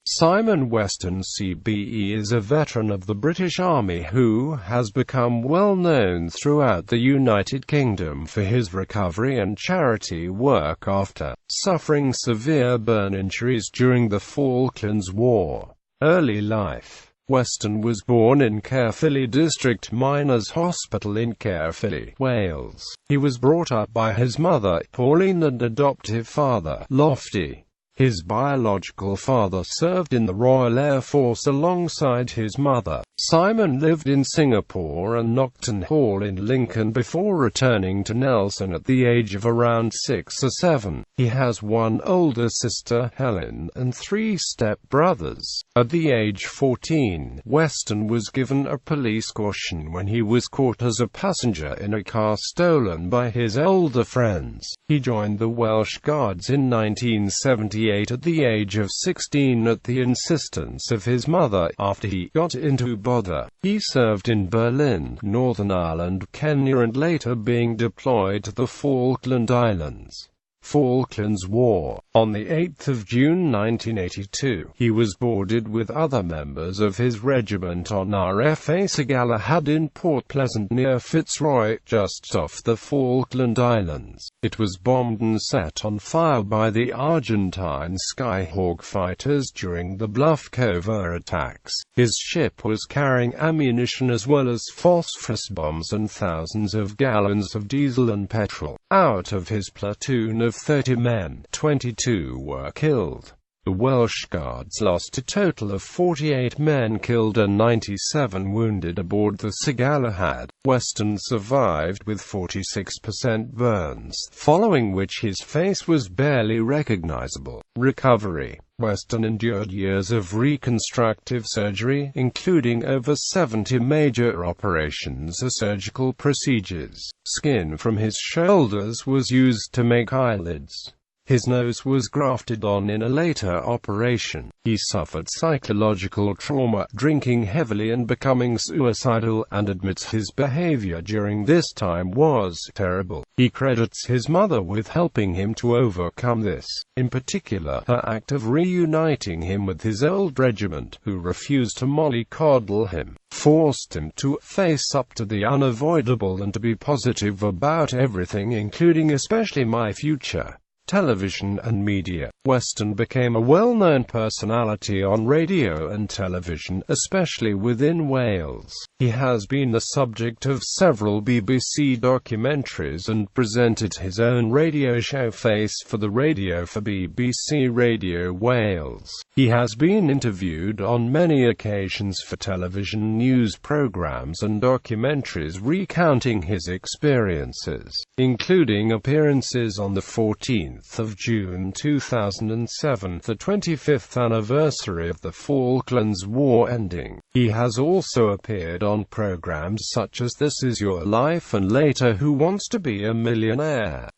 Simon Weston CBE is a veteran of the British Army who has become well known throughout the United Kingdom for his recovery and charity work after suffering severe burn injuries during the Falklands War. Early life. Weston was born in Caerphilly District Miners' Hospital in Caerphilly, Wales. He was brought up by his mother, Pauline, and adoptive father, Lofty. His biological father served in the Royal Air Force alongside his mother. Simon lived in Singapore and Knockton Hall in Lincoln before returning to Nelson at the age of around 6 or 7. He has one older sister, Helen, and 3 step-brothers. At the age 14, Weston was given a police caution when he was caught as a passenger in a car stolen by his older friends. He joined the Welsh Guards in 1978 at the age of 16 at the insistence of his mother after he got into bother. He served in Berlin, Northern Ireland, Kenya, and later being deployed to the Falkland Islands. Falklands War. On 8 June 1982, he was boarded with other members of his regiment on RFA Galahad in Port Pleasant near Fitzroy, just off the Falkland Islands. It was bombed and set on fire by the Argentine Skyhawk fighters during the Bluff Cove attacks. His ship was carrying ammunition as well as phosphorus bombs and thousands of gallons of diesel and petrol. Out of his platoon of 30 men, 22 were killed. The Welsh Guards lost a total of 48 men killed and 97 wounded aboard the Galahad. Weston survived with 46% burns, following which his face was barely recognizable. Recovery. Weston endured years of reconstructive surgery, including over 70 major operations or surgical procedures. Skin from his shoulders was used to make eyelids. His nose was grafted on in a later operation. He suffered psychological trauma, drinking heavily and becoming suicidal, and admits his behavior during this time was terrible. He credits his mother with helping him to overcome this, in particular, her act of reuniting him with his old regiment, who refused to mollycoddle him, forced him to face up to the unavoidable and to be positive about everything, including especially my future. Television and media. Weston became a well-known personality on radio and television, especially within Wales. He has been the subject of several BBC documentaries and presented his own radio show Face for the Radio for BBC Radio Wales. He has been interviewed on many occasions for television news programmes and documentaries recounting his experiences, including appearances on the 14th of June 2007, the 25th anniversary of the Falklands War ending. He has also appeared on programs such as This Is Your Life and later Who Wants to Be a Millionaire?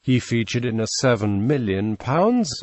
He featured in a £7 million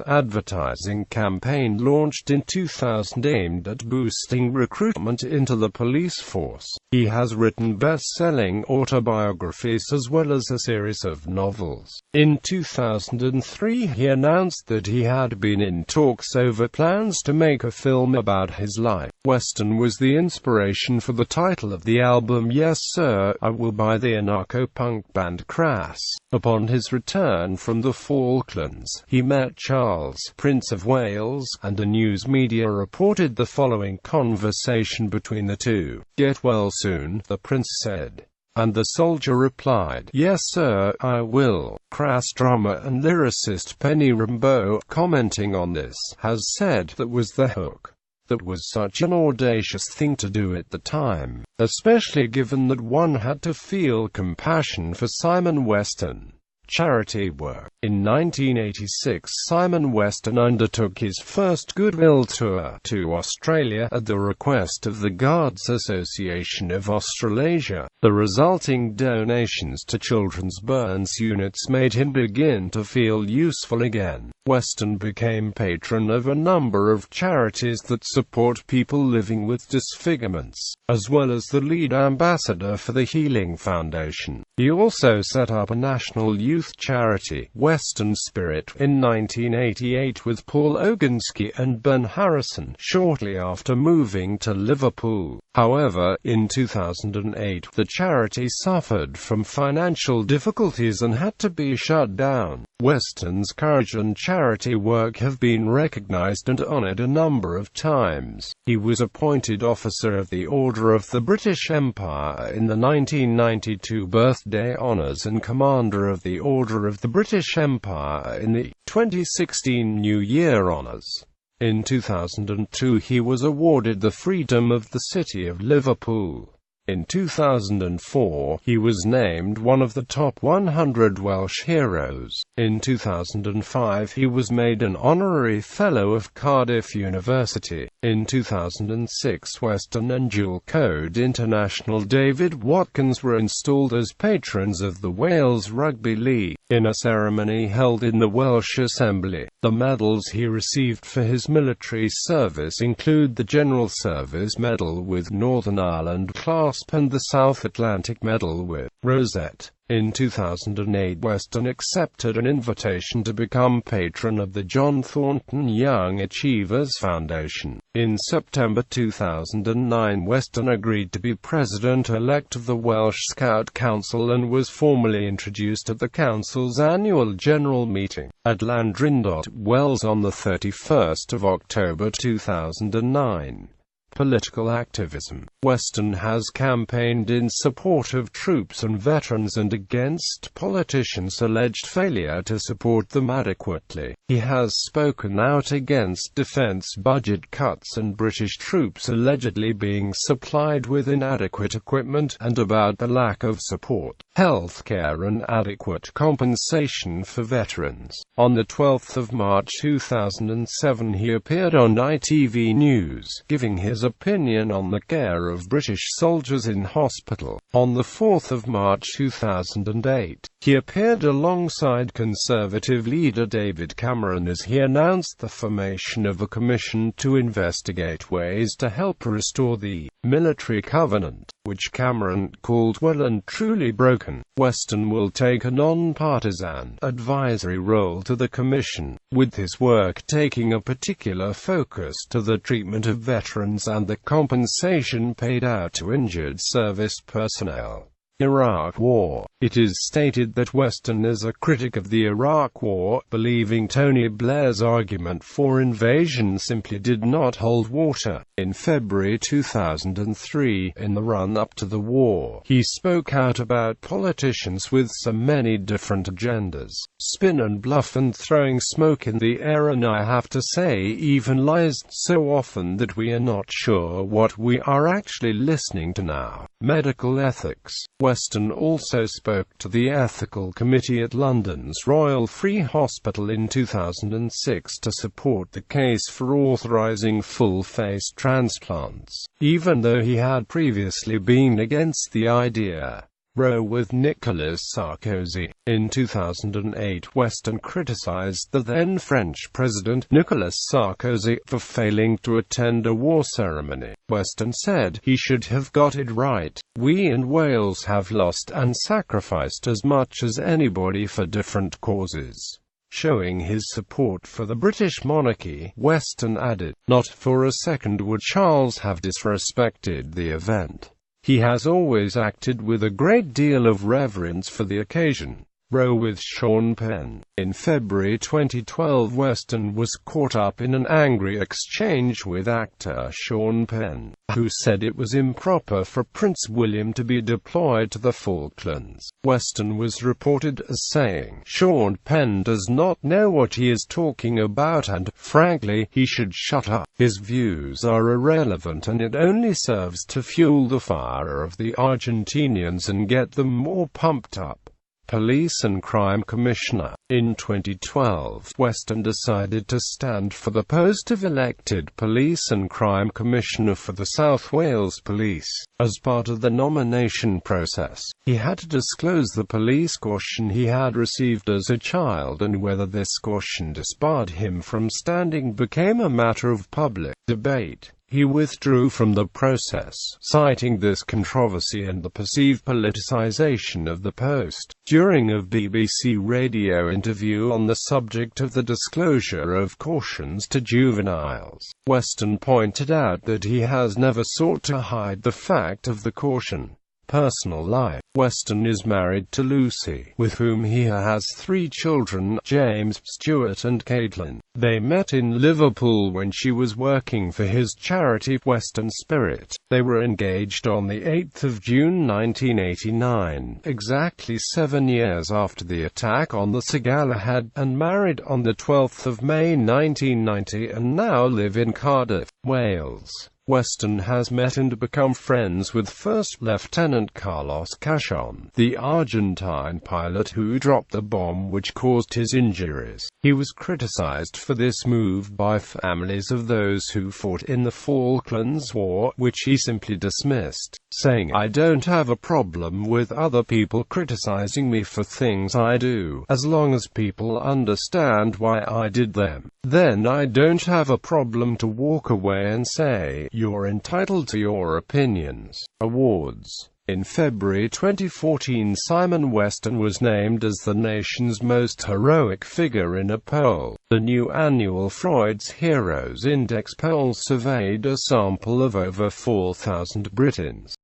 advertising campaign launched in 2000 aimed at boosting recruitment into the police force. He has written best-selling autobiographies as well as a series of novels. In 2003, he announced that he had been in talks over plans to make a film about his life. Weston was the inspiration for the title of the album Yes Sir, I Will by the anarcho-punk band Crass. Upon his return from the Falklands, he met Charles, Prince of Wales, and a news media reported the following conversation between the two. "Get well soon," the prince said. And the soldier replied, "Yes sir, I will." Crass drummer and lyricist Penny Rimbaud, commenting on this, has said that was the hook. That was such an audacious thing to do at the time, especially given that one had to feel compassion for Simon Weston. Charity work. In 1986, Simon Weston undertook his first goodwill tour to Australia at the request of the Guards Association of Australasia. The resulting donations to children's burns units made him begin to feel useful again. Weston became patron of a number of charities that support people living with disfigurements, as well as the lead ambassador for the Healing Foundation. He also set up a national youth youth charity, Weston Spirit, in 1988 with Paul Oginski and Ben Harrison, shortly after moving to Liverpool. However, in 2008, the charity suffered from financial difficulties and had to be shut down. Weston's courage and charity work have been recognized and honored a number of times. He was appointed Officer of the Order of the British Empire in the 1992 birthday honours and Commander of the Order of the British Empire in the 2016 New Year honours. In 2002 he was awarded the Freedom of the City of Liverpool. In 2004, he was named one of the top 100 Welsh heroes. In 2005, he was made an honorary Fellow of Cardiff University. In 2006, Weston and dual code international David Watkins were installed as patrons of the Wales Rugby League, in a ceremony held in the Welsh Assembly. The medals he received for his military service include the General Service Medal with Northern Ireland clasp and the South Atlantic Medal with rosette. In 2008, Weston accepted an invitation to become patron of the John Thornton Young Achievers Foundation. In September 2009, Weston agreed to be president-elect of the Welsh Scout Council and was formally introduced at the council's annual general meeting at Llandrindod, Wales on the 31st of October 2009. Political activism. Weston has campaigned in support of troops and veterans and against politicians' alleged failure to support them adequately. He has spoken out against defense budget cuts and British troops allegedly being supplied with inadequate equipment, and about the lack of support, healthcare and adequate compensation for veterans. On the 12th of March 2007 he appeared on ITV News, giving his opinion on the care of British soldiers in hospital. On the 4th of March 2008, he appeared alongside Conservative leader David Cameron as he announced the formation of a commission to investigate ways to help restore the military covenant, which Cameron called well and truly broken. Weston will take a non-partisan advisory role to the commission, with his work taking a particular focus to the treatment of veterans and the compensation paid out to injured service personnel. Iraq War. It is stated that Weston is a critic of the Iraq War, believing Tony Blair's argument for invasion simply did not hold water. In February 2003, in the run-up to the war, he spoke out about politicians with so many different agendas, spin and bluff and throwing smoke in the air, and I have to say even lies so often that we are not sure what we are actually listening to now. Medical ethics. Weston also spoke to the Ethical Committee at London's Royal Free Hospital in 2006 to support the case for authorising full-face transplants, even though he had previously been against the idea. Row with Nicolas Sarkozy. In 2008, Weston criticised the then French President, Nicolas Sarkozy, for failing to attend a war ceremony. Weston said, "He should have got it right. We in Wales have lost and sacrificed as much as anybody for different causes." Showing his support for the British monarchy, Weston added, "Not for a second would Charles have disrespected the event. He has always acted with a great deal of reverence for the occasion." Row with Sean Penn. In February 2012, Weston was caught up in an angry exchange with actor Sean Penn, who said it was improper for Prince William to be deployed to the Falklands. Weston was reported as saying, "Sean Penn does not know what he is talking about and, frankly, he should shut up. His views are irrelevant and it only serves to fuel the fire of the Argentinians and get them more pumped up." Police and Crime Commissioner. In 2012, Weston decided to stand for the post of elected Police and Crime Commissioner for the South Wales Police. As part of the nomination process, he had to disclose the police caution he had received as a child, and whether this caution disbarred him from standing became a matter of public debate. he withdrew from the process, citing this controversy and the perceived politicization of the post. During a BBC radio interview on the subject of the disclosure of cautions to juveniles, Weston pointed out that he has never sought to hide the fact of the caution. Personal life. Weston is married to Lucy, with whom he has 3 children, James, Stuart and Caitlin. They met in Liverpool when she was working for his charity, Weston Spirit. They were engaged on the 8th of June 1989, exactly 7 years after the attack on the Galahad, and married on the 12th of May 1990 and now live in Cardiff, Wales. Weston has met and become friends with First Lieutenant Carlos Cachon, the Argentine pilot who dropped the bomb which caused his injuries. He was criticized for this move by families of those who fought in the Falklands War, which he simply dismissed, saying, "I don't have a problem with other people criticizing me for things I do, as long as people understand why I did them. Then I don't have a problem to walk away and say, you're entitled to your opinions." Awards. In February 2014, Simon Weston was named as the nation's most heroic figure in a poll. The new annual Freud's Heroes Index poll surveyed a sample of over 4,000 Britons.